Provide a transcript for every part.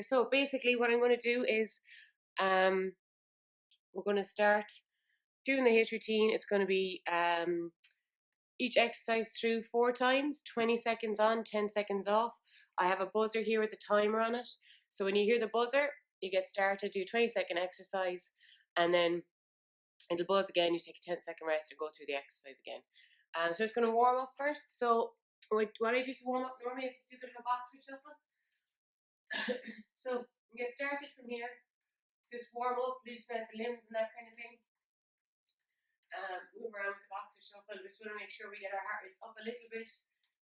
So basically what I'm going to do is we're going to start doing the HIIT routine. It's going to be each exercise through 4 times, 20 seconds on, 10 seconds off. I have a buzzer here with a timer on it. So when you hear the buzzer, you get started, do a 20-second exercise, and then it'll buzz again, you take a 10-second rest and go through the exercise again. So it's going to warm up first. So what I do to warm up normally is do a bit of a boxer shuffle. So get started from here. Just warm up, loosen out the limbs and that kind of thing. Move around with the boxer shuffle. We just want to make sure we get our heart rates up a little bit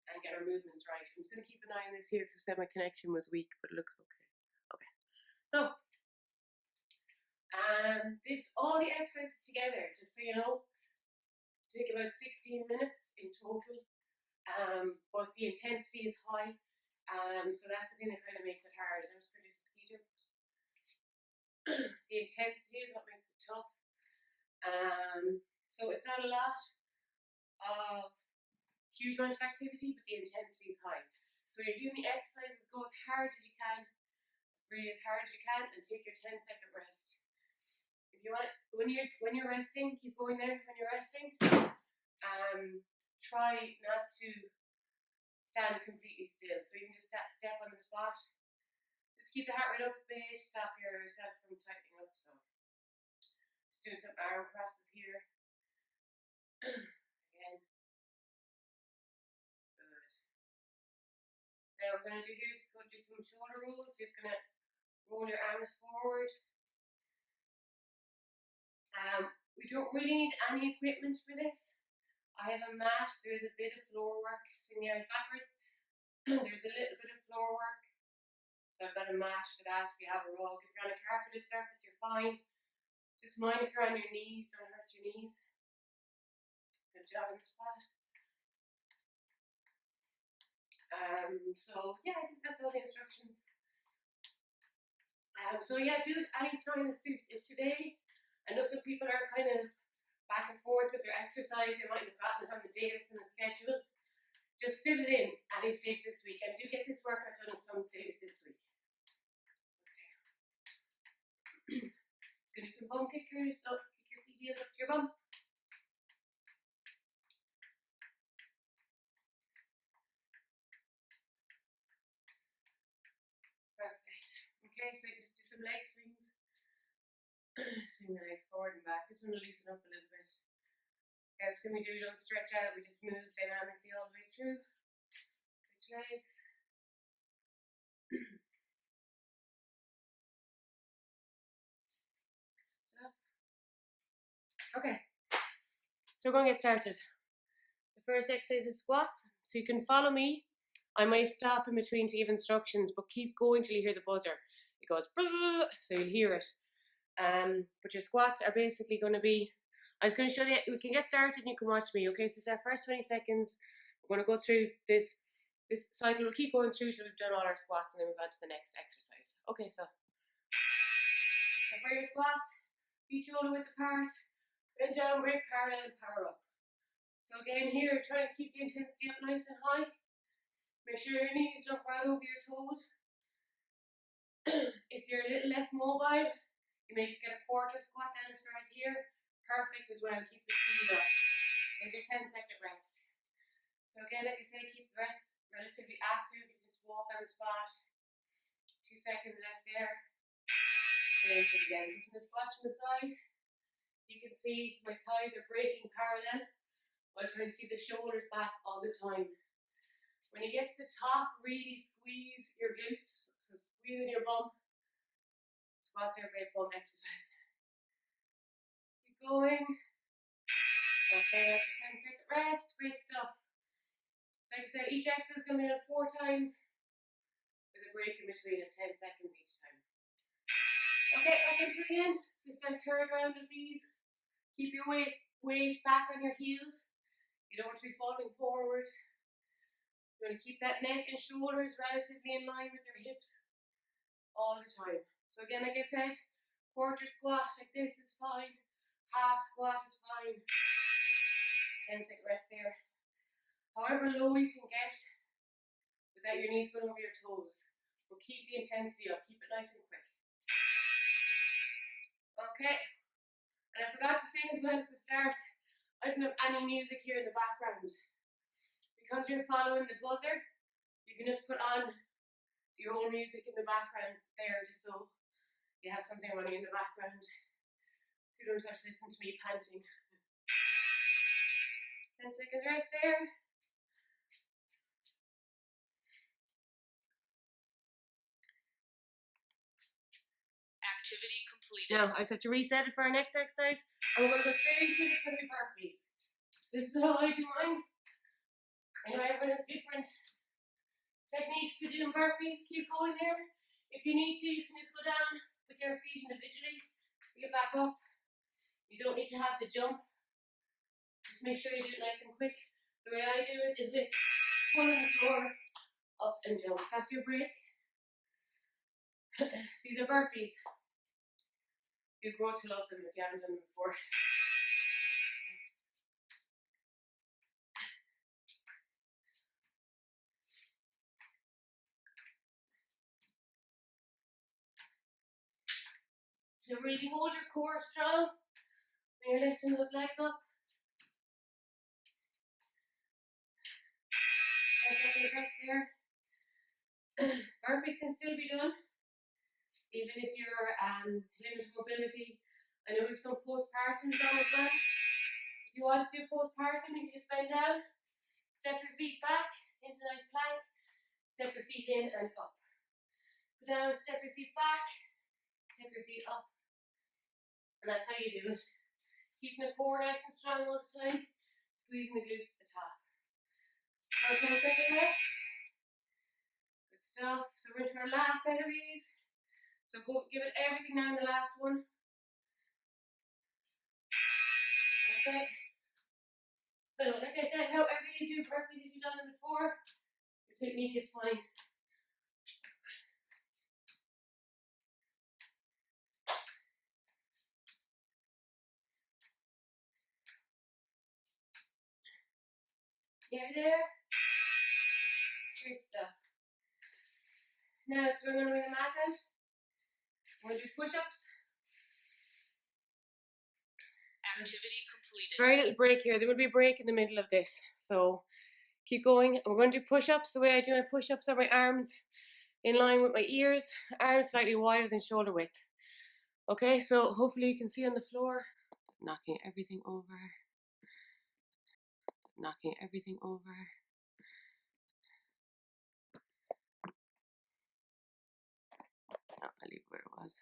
and get our movements right. I'm just going to keep an eye on this here because I said my connection was weak, but it looks okay. Okay. So all the exercises together, just so you know, take about 16 minutes in total. But the intensity is high. So that's the thing that kind of makes it hard. I'm just going to do some ski jumps. The intensity is what makes it tough. So it's not a lot of huge amount of activity, but the intensity is high. So when you're doing the exercises, go as hard as you can, really as hard as you can, and take your 10-second rest. If you want, when you're resting, keep going there. When you're resting, try not to stand completely still. So you can just step on the spot. Just keep the heart rate up a bit. Stop yourself from tightening up. So just doing some arm crosses here. Again. Good. Now we're going to do here, just go do some shoulder rolls. You're just going to roll your arms forward. We don't really need any equipment for this. I have a mat. There's a bit of floor work. Swing the arms backwards. There's a little bit of floor work. So I've got a mat for that. If you have a rug, if you're on a carpeted surface, you're fine. Just mind if you're on your knees, don't hurt your knees. Good job on the spot. So yeah, I think that's all the instructions. So yeah, do it anytime it suits. If today, I know some people are kind of back and forth with their exercise, they might have gotten it on the day that's in the schedule. Just fit it in any stage this week, and do get this workout done at some stage this week. Okay. Let's go do some bum kickers. So kick your feet heels up to your bum. Perfect. Okay, so just do some leg swings. Swing the legs forward and back. Just want to loosen up a little bit. Everything we do, we don't stretch out, we just move dynamically all the way through. Switch legs. Stuff. Okay, so we're going to get started. The first exercise is squats. So you can follow me. I might stop in between to give instructions, but keep going till you hear the buzzer. It goes, so you'll hear it. But your squats are basically going to be, I was going to show you, we can get started and you can watch me. Okay, so it's our first 20 seconds. We're going to go through this cycle. We'll keep going through till we've done all our squats and then move on to the next exercise. Okay, so for your squats, feet shoulder width apart, bend down, break parallel and power up. So again here, try to keep the intensity up nice and high. Make sure your knees don't right over your toes. If you're a little less mobile, you may just get a quarter squat down as far as here. Perfect as well, keep the speed up. Get your 10-second rest. So again, like I say, keep the rest relatively active. You can just walk on the spot. 2 seconds left there. Change it again. So from the squats from the side, you can see my thighs are breaking parallel while trying to keep the shoulders back all the time. When you get to the top, really squeeze your glutes. So squeeze in your bum. Squats are a great bum exercise. Keep going. Okay, after 10-second rest, great stuff. So like I said, each exercise is going to be done 4 times with a break in between of 10 seconds each time. Okay, back into it again. So start third round of these. Keep your weight back on your heels. You don't want to be falling forward. You want to keep that neck and shoulders relatively in line with your hips all the time. So again, like I said, quarter squat like this is fine. Half squat is fine. 10-second rest there. However low you can get without your knees going over your toes. But keep the intensity up. Keep it nice and quick. Okay. And I forgot to say as well at the start, I don't have any music here in the background. Because you're following the buzzer, you can just put on your own music in the background there, just so you have something running in the background. So you don't have to listen to me panting. 10 seconds rest there. Activity completed. Now, I just have to reset it for our next exercise, and we're going to go straight into the fully burpees. So this is how I do mine. I know everyone has different techniques for doing burpees. Keep going there. If you need to, you can just go down with your feet individually. Get back up. You don't need to have the jump. Just make sure you do it nice and quick. The way I do it is with foot on the floor, up and jump. That's your break. These are burpees. You'll grow to love them if you haven't done them before. So really hold your core strong when you're lifting those legs up. 10 seconds rest there. Burpees can still be done, even if you're limited mobility. I know we have some postpartum done as well. If you want to do postpartum, you can just bend down, step your feet back into a nice plank, step your feet in and up. Go down, step your feet back, step your feet up. And that's how you do it. Keeping the core nice and strong all the time, squeezing the glutes at the top. Now 10 second rest. Good stuff. So we're into our last set of these. So go give it everything now in the last one. Okay. So like I said, however you do burpees, if you've done them before, your technique is fine. Nearly there. Great stuff. Now so we're going to bring the mat out. We're going to do push-ups. Activity completed. Very little break here. There will be a break in the middle of this. So keep going. We're going to do push-ups. The way I do my push-ups are my arms in line with my ears, arms slightly wider than shoulder width. Okay, so hopefully you can see on the floor. Knocking everything over. Knocking everything over. No, I'll leave it where it was.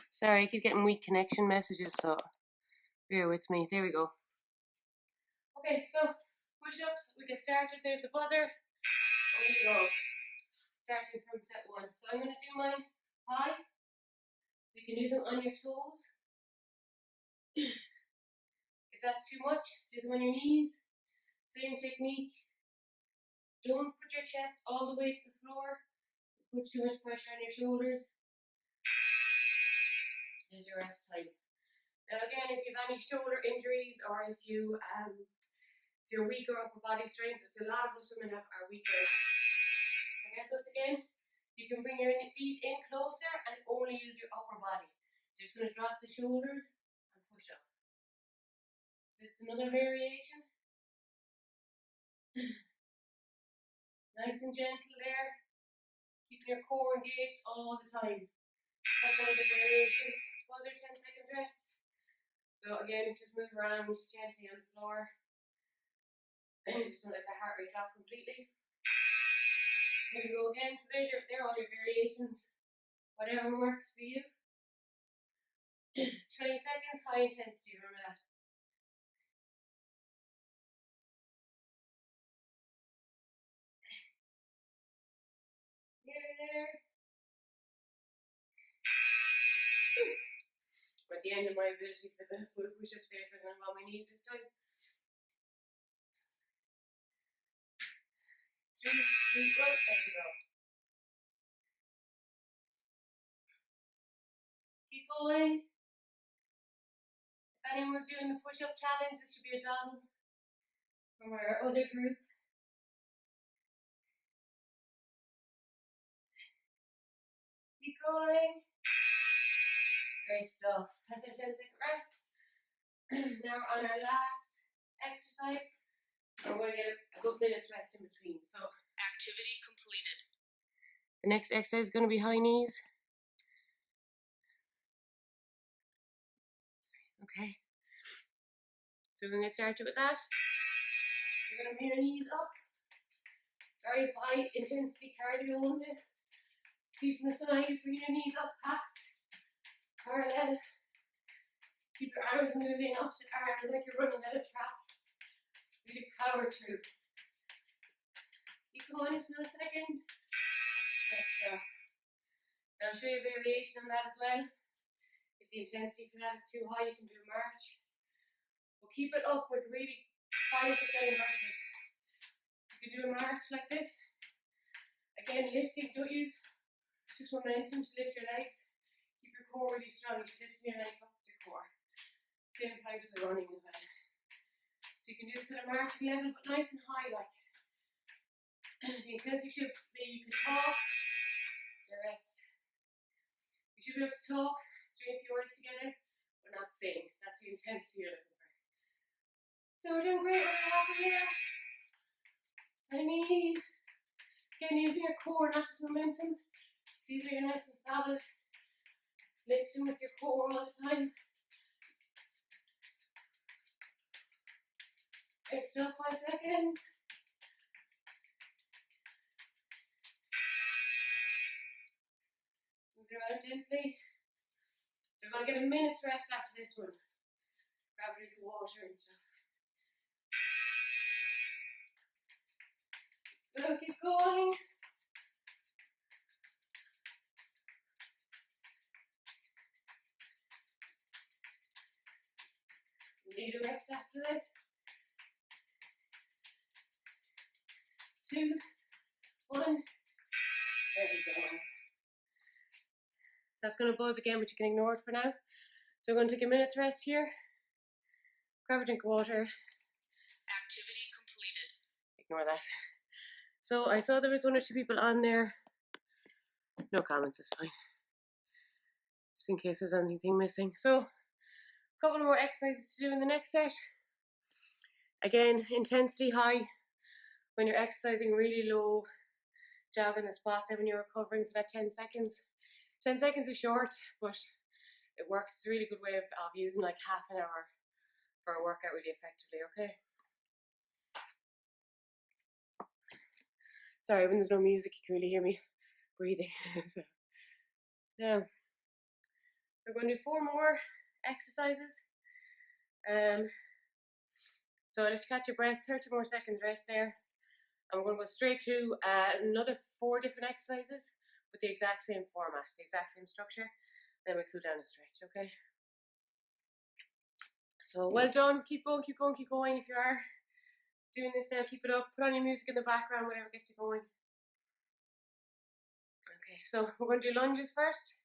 Sorry, I keep getting weak connection messages, so bear with me. There we go. Okay, so push-ups, we get started. There's the buzzer. Away you go. Starting from set one. So I'm going to do mine high. So you can do them on your toes. If that's too much, do them on your knees. Same technique. Don't put your chest all the way to the floor. Put too much pressure on your shoulders. This is your rest time. Now again, if you have any shoulder injuries or if you're weaker upper body strength, which a lot of us women are weaker. Against us again, you can bring your feet in closer and only use your upper body. So you're just going to drop the shoulders and push up. Is this another variation? Nice and gentle there. Keeping your core engaged all the time. That's another variation. Buzzer 10 seconds rest. So again, just move around gently on the floor. Just don't let the heart rate drop completely. Here we go again. So there are all your variations. Whatever works for you. 20 seconds, high intensity, remember that. Nearly there. We're at the end of my ability for the full push-ups there, so I'm going to go on my knees this time. 3, 2, 1, there we go. Keep going. If anyone was doing the push-up challenge, this should be a done from our other group. Keep going. Great stuff. That's our 10-second rest. Now on our last exercise, we're going to get a good minute's rest in between. So Activity completed. the next exercise is going to be high knees. Okay. So we're going to get started with that. So you're going to bring your knees up. Very high intensity cardio on this. See from the side, bring your knees up past parallel. Keep your arms moving, opposite arms like you're running down a track. Really power through. Keep going just another second. Good stuff. I'll show you a variation on that as well. If the intensity for that is too high, you can do a march. We'll keep it up with really fine to getting practice. You can do a march like this. Again, lifting, don't use just momentum to lift your legs. Keep your core really strong. You're lifting your legs up to your core. Same applies for the running as well. So you can do this at a marching level, but nice and high, like. The intensity should be, you can talk, the rest. You should be able to talk, string a few words together, but not sing. That's the intensity you're looking for. So we're doing great, we're halfway there. High knees. Again, using your core, not just momentum. See that you're nice and solid. Lifting with your core all the time. Okay, still 5 seconds. Move it around gently. So we're going to get a minute's rest after this one. Grab a little water and stuff. Go, keep going. We need a rest after this. 2, 1. There we go. So that's going to buzz again, but you can ignore it for now. So we're going to take a minute's rest here. Grab a drink of water. Activity completed. Ignore that. So I saw there was 1 or 2 people on there. No comments, it's fine. Just in case there's anything missing. So a couple more exercises to do in the next set. Again, intensity high when you're exercising, really low. Jog on the spot there when you're recovering for that 10 seconds. 10 seconds is short, but it works. It's a really good way of using like half an hour for a workout really effectively, okay? Sorry, when there's no music, you can really hear me breathing. So, now, we're going to do 4 more exercises. So I'll let you catch your breath, 30 more seconds rest there. And we're going to go straight to another 4 different exercises with the exact same format, the exact same structure. Then we'll cool down and stretch, okay? So well done, keep going, keep going, keep going. If you are doing this now, keep it up. Put on your music in the background, whatever gets you going. Okay, so we're going to do lunges first.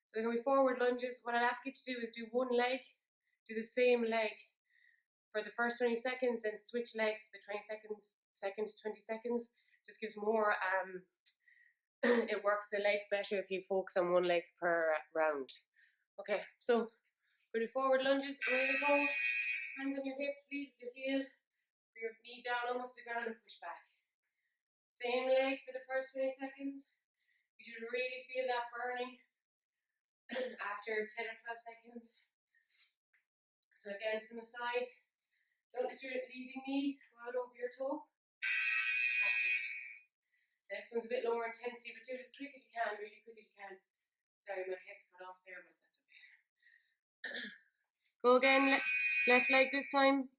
So they're going to be forward lunges. What I'd ask you to do is do one leg, do the same leg for the first 20 seconds, then switch legs for the second to 20 seconds. Just gives more, it works the legs better if you focus on one leg per round. Okay, so we're going to do forward lunges. Away we go. Hands on your hips, lead with your heel. Bring your knee down almost to the ground and push back. Same leg for the first 20 seconds. You should really feel that burning after 10 or 12 seconds. So again, from the side, don't let your leading knee go out over your toe. That's it. Next one's a bit lower intensity, but do it as quick as you can, really quick as you can. Sorry, my head's cut off there, but that's okay. Go again, left leg this time.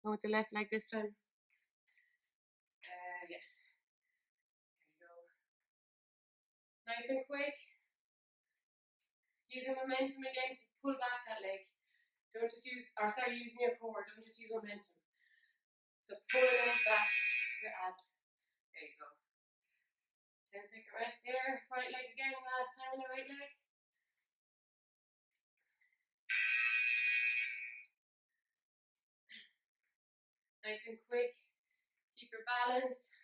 Go with the left leg this time. Yeah. There you go. Nice and quick. Using momentum again to pull back that leg. Don't just use, using your core, don't just use momentum. So pulling the leg back to your abs. There you go. 10-second rest there. Right leg again, last time in the right leg. Nice and quick. Keep your balance.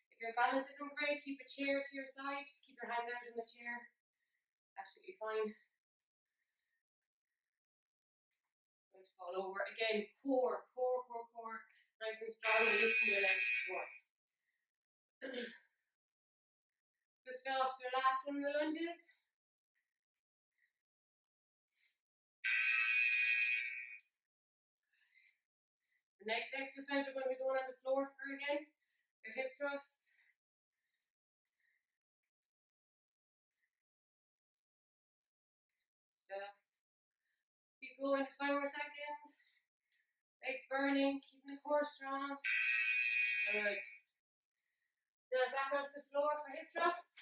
If your balance isn't great, keep a chair to your side. Just keep your hand out in the chair. Absolutely fine. Going to fall over. Again, core. Nice and strong, lifting your leg to the core. Good stuff. So last one in the lunges. The next exercise we're going to be going on the floor for again. Your hip thrusts. Stuff. Keep going, just 5 more seconds. Legs burning, keeping the core strong. Good. Now back onto the floor for hip thrusts.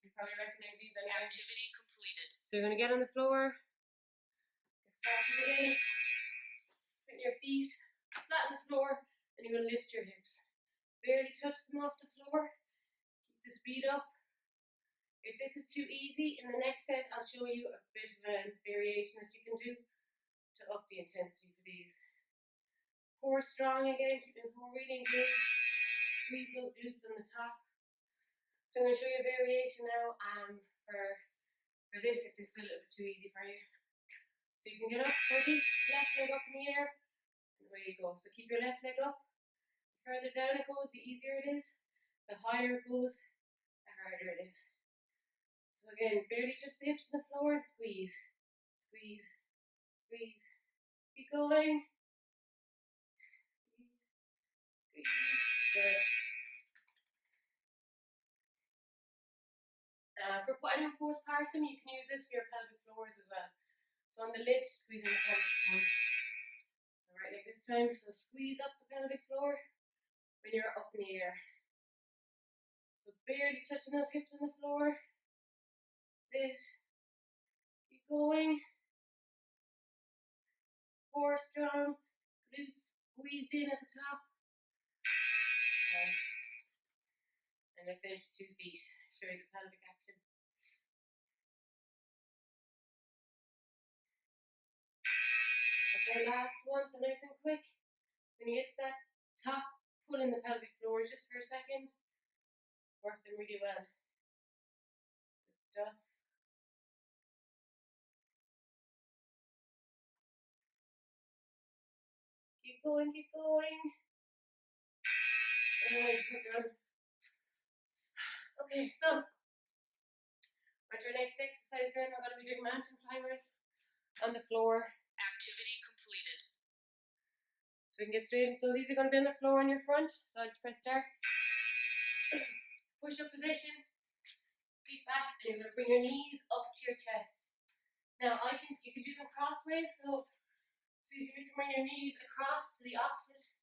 You probably recognize these anyway. Activity completed. So you're going to get on the floor. Get started again. Put your feet flat on the floor, and you're going to lift your hips. Barely touch them off the floor. Keep the speed up. If this is too easy, in the next set I'll show you a bit of a variation that you can do to up the intensity for these. Core strong again, keep the core really engaged. Squeeze those glutes on the top. So I'm going to show you a variation now for this if this is a little bit too easy for you. So you can get up, ready, left leg up in the air, and away you go. So keep your left leg up. The further down it goes, the easier it is. The higher it goes, the harder it is. So again, barely touch the hips to the floor and squeeze. Squeeze. Squeeze. Keep going. Squeeze. Good. For putting in postpartum, you can use this for your pelvic floors as well. So on the lift, squeeze in the pelvic floors. So right leg this time, so squeeze up the pelvic floor when you're up in the air. So barely touching those hips on the floor. That's it. Keep going. Core strong. Glutes squeezed in at the top. Right. And then finish 2 feet. Show you the pelvic action. That's our last one, so nice and quick. So when you get to that top, pull in the pelvic floor just for a second. Work them really well. Good stuff. Keep going, keep going. Good, good. Okay, so on to our next exercise then, we're going to be doing mountain climbers on the floor. Activity completed. So we can get straight in. So these are going to be on the floor on your front. So I'll just press start. Push up position. Feet back, and you're going to bring your knees up to your chest. Now you can do them crossways. So see if you can bring your knees across to the opposite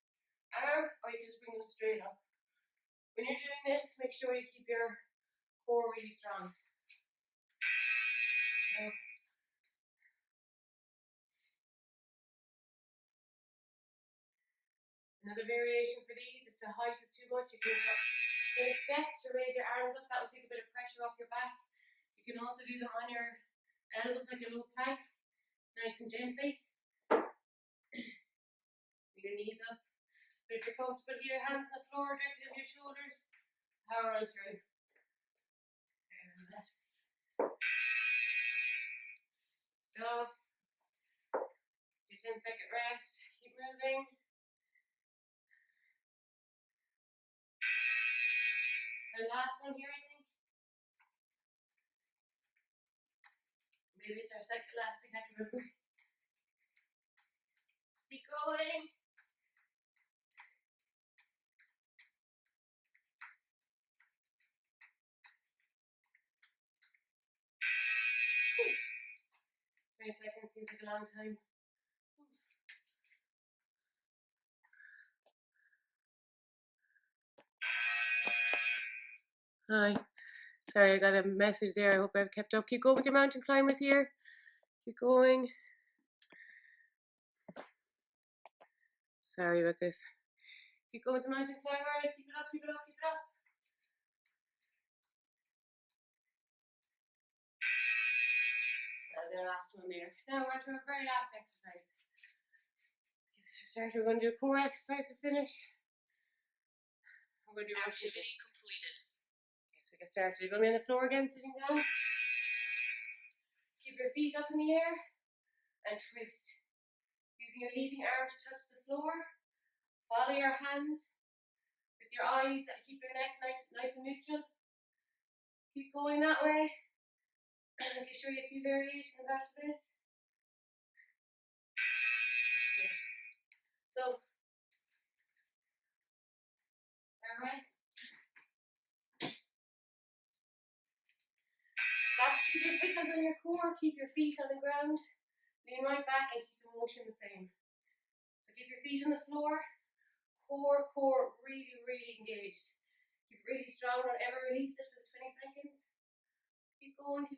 arm, or you can just bring them straight up. When you're doing this, make sure you keep your core really strong. Now, another variation for these, if the height is too much, you can get a step to raise your arms up. That will take a bit of pressure off your back. You can also do them on your elbows like a low plank, nice and gently. Bring your knees up. But if you're comfortable here, hands on the floor, directly on your shoulders, power on through. Stop. It's your 10-second rest. Keep moving. So last one here, I think. Maybe it's our second last, I can't remember. Keep going. Ooh. 20 seconds seems like a long time. Hi. Sorry, I got a message there. I hope I've kept up. Keep going with your mountain climbers here. Keep going. Sorry about this. Keep going with the mountain climbers. Keep it up, keep it up, keep it up. That's the last one there. Now we're on to our very last exercise. We're going to do a core exercise to finish. We're going to do Activity completed. Okay, so we get started. You're going to be on the floor again, sitting down. Keep your feet up in the air and twist. Using your leading arm to touch the floor. Follow your hands with your eyes and keep your neck nice and neutral. Keep going that way. I can show you a few variations after this. Good. So, rest. If that's too difficult on your core, keep your feet on the ground. Lean right back and keep the motion the same. So keep your feet on the floor. Core, really engaged. Keep it really strong, don't ever release it for 20 seconds. Keep going. Good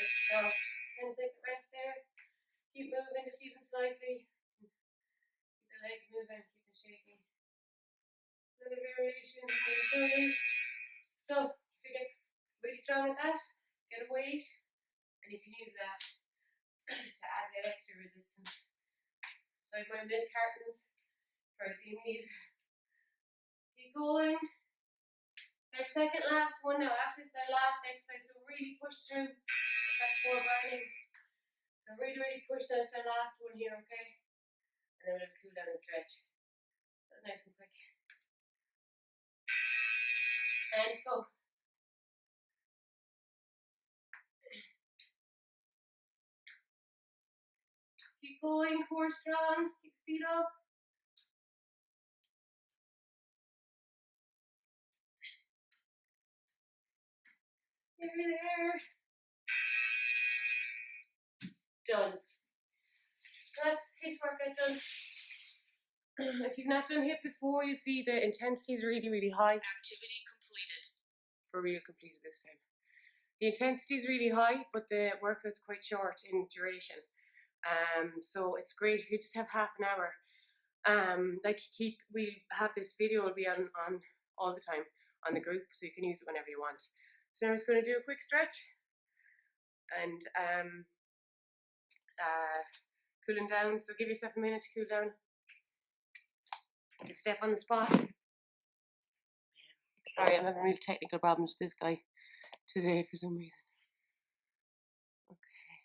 stuff. 10-second rest there. Keep moving, just even slightly. Keep the legs moving, keep them shaking. Another variation I'm going to show you. So, if you get really strong at that, get a weight, and you can use that to add that extra resistance. So I have my milk cartons for seeing these. Keep going. It's our second last one now. After this, our last exercise. So really push through. Get that core burning. So really push. That's our last one here, okay? And then we'll have a cool down and stretch. That's nice and quick. And go. Keep going, core strong. Keep your feet up. Nearly there. Done. So that's HIIT workout done. If you've not done HIIT before, you see the intensity is really high. Activity completed. For real completed this time. The intensity is really high, but the workout's quite short in duration. So it's great if you just have half an hour. We have this video, will be on all the time on the group, so you can use it whenever you want. So now we're just going to do a quick stretch and cooling down. So give yourself a minute to cool down. You can step on the spot. Sorry, I'm having real technical problems with this guy today for some reason. Okay.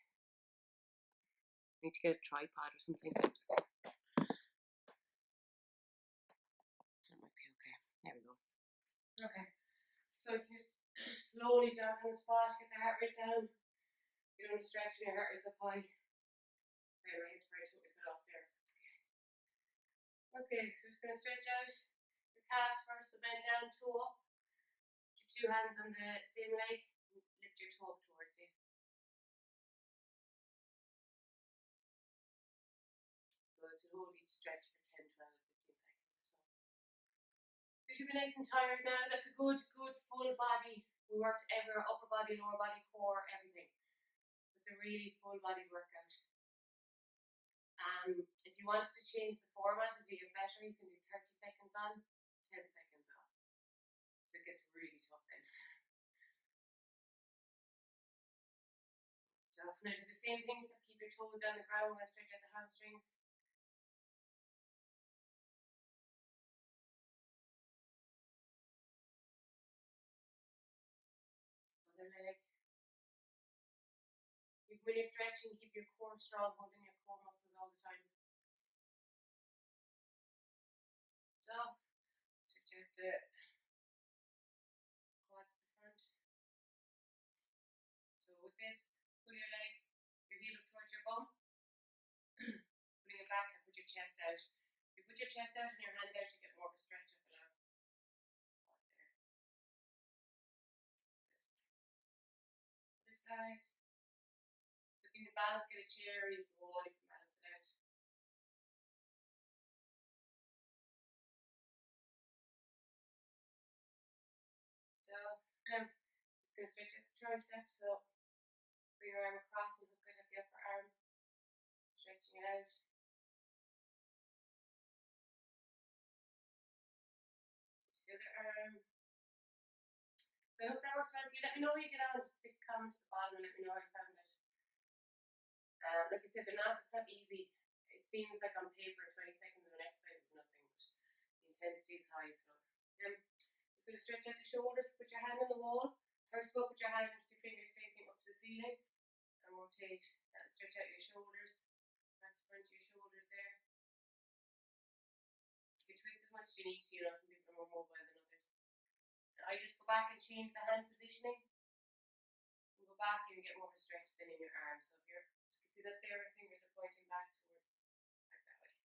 I need to get a tripod or something. Oops. That might be okay. There we go. Okay. So you can just slowly jump on the spot, get the heart rate down. You don't want to stretch when your heart rate's up high. Sorry, my head's probably totally cut off there. That's okay. Okay, so just going to stretch out your calves first, so bend down, toe up. Put your two hands on the same leg, lift your toe up towards you. Good, so hold each stretch for 10, 12, 15 seconds or so. So you should be nice and tired now. That's a good full body. We worked upper body, lower body, core, everything. So it's a really full body workout. If you wanted to change the format as you get better, you can do 30 seconds on, 10 seconds off. So it gets really tough then. Stuff. Now do the same thing, so keep your toes down the ground. We're going to stretch out the hamstrings. Other leg. When you're stretching, keep your core strong, holding your core muscles all the time. Stuff. Stretch out the quads to the front. So with this, pull your heel up towards your bum. Putting it back and put your chest out. If you put your chest out and your hand out, you get more of a stretch up below. There. Other side. So if you need balance, get a chair or use the wall, you can balance it out. Stuff. Now, just going to stretch out the triceps, so bring your arm across and hook it at the upper arm. Stretching it out. Switch the other arm. So I hope that worked well. me know how you get on. Just stick a comment at the bottom and let me know how you found it. Like I said, it's not easy. It seems like on paper 20 seconds of an exercise is nothing, but the intensity is high. So just going to stretch out the shoulders, put your hand on the wall. First go put your hand with your fingers facing up to the ceiling and rotate and stretch out your shoulders. Press the front of your shoulders there. So you twist as much as you need to, some people are more mobile than others. Now I just go back and change the hand positioning. And go back and you get more of a stretch than in your arms. So if you can see that there, your fingers are pointing back towards back that way.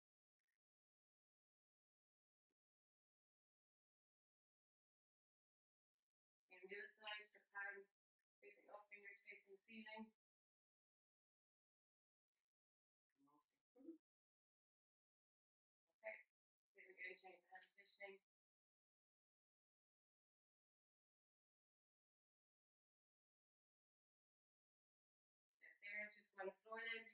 Same on the other side, so palm facing up, fingers facing the ceiling. Okay, see if we can change the hand positioning. Step there, it's just go on the floor then.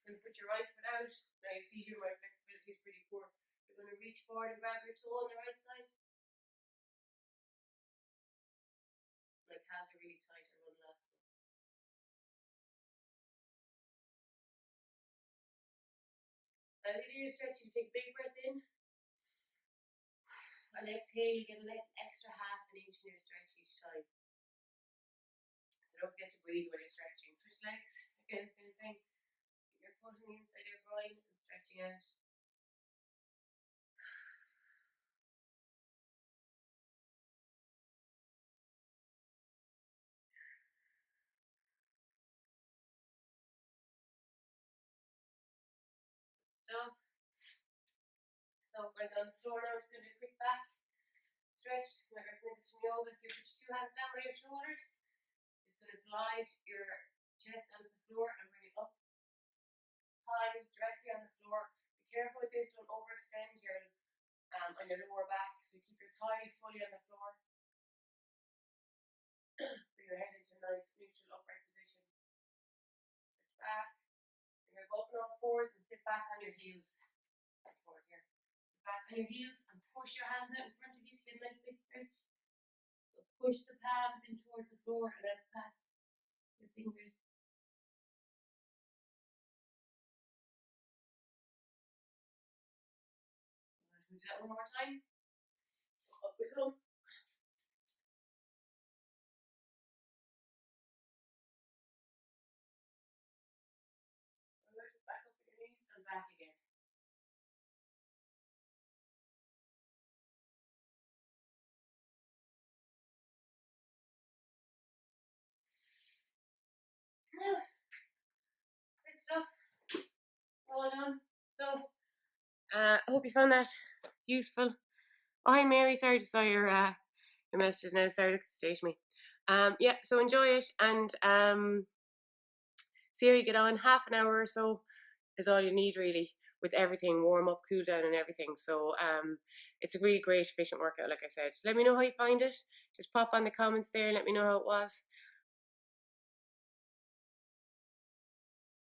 You're going to put your right foot out. Now you see here my flexibility is pretty poor. You're going to reach forward and grab your toe on the right side. My calves are really tight, I run a lot. So. As you do your stretch, you take a big breath in. And exhale, you get an extra half an inch in your stretch each time. So don't forget to breathe when you're stretching. Switch legs, again, same thing. Keep your foot on the inside of your groin and stretching out. Stuff. So we're going down the floor now. We're just going to do a quick back stretch. My recommendation from yoga. So you put your two hands down by your shoulders. Just going to glide your chest onto the floor and bring it up. Palms directly on the floor. Be careful with this. Don't overextend your on your lower back. So you keep your thighs fully on the floor. Bring your head into a nice neutral upright position. Stretch back. You're going to go up on all fours and sit back on your heels. Forward here. Sit back on your heels and push your hands out in front of you to get a nice big stretch. So push the palms in towards the floor and out past your fingers. We'll do that one more time. Up we come. Back up with your knees and back again. Now, great stuff. Well done. So, I hope you found that useful. Oh, hi Mary, sorry to saw your messages now. Sorry to stage me. Yeah, so enjoy it and see how you get on. Half an hour or so is all you need really, with everything, warm up, cool down and everything. So it's a really great efficient workout, like I said. Let me know how you find it. Just pop on the comments there and let me know how it was.